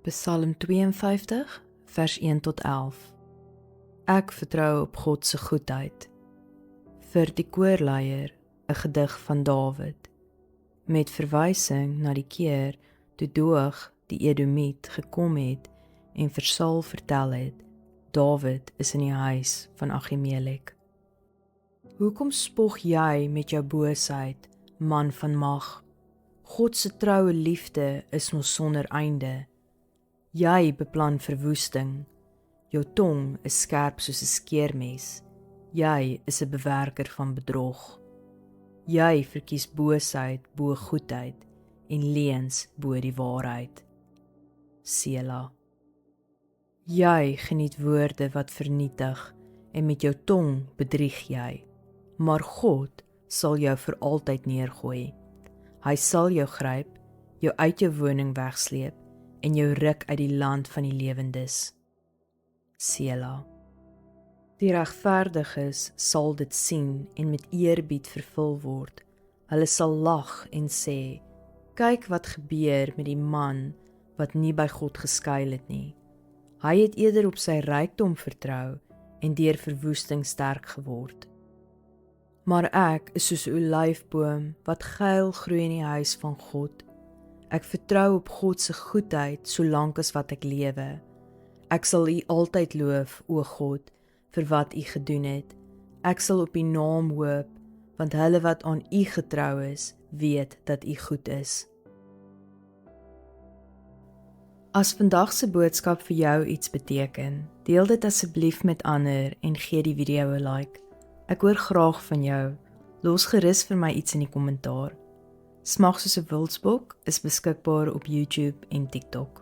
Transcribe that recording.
Psalm 52, vers 1 tot 11. Ek vertrou op God se goedheid. Vir die koorleier, 'n gedig van Dawid, met verwysing na die keer toe Doeg die Edomiet gekom het en vir Saul vertel het, Dawid is in die huis van Achimelek. Hoekom spog jy met jou boosheid, man van mag? God se troue liefde is mos sonder einde. Jy beplan verwoesting. Jou tong is skerp soos 'n skeermes. Jy is 'n bewerker van bedrog. Jy verkies boosheid bo goedheid en leuns bo die waarheid. Sela. Jy geniet woorde wat vernietig en met jou tong bedrieg jy. Maar God sal jou vir altyd neergooi. Hy sal jou gryp, jou uit jou woning wegsleep en jou ruk uit die land van die lewendes. Sela. Die regverdiges sal dit sien en met eerbied vervul word. Hulle sal lag en sê, kyk wat gebeur met die man wat nie by God geskuil het nie. Hy het eerder op sy rykdom vertrou en deur verwoesting sterk geword. Maar ek is soos 'n olyfboom wat geil groei in die huis van God. Ek vertrou op God se goedheid solank as wat ek lewe. Ek sal U altyd loof, o God, vir wat U gedoen het. Ek sal op U naam hoop, want hulle wat aan U getrou is, weet dat U goed is. As vandag se boodskap vir jou iets beteken, deel dit asseblief met ander en gee die video 'n like. Ek hoor graag van jou. Los gerus vir my iets in die kommentaar. Smag soos 'n wildsbok is beskikbaar op YouTube en TikTok.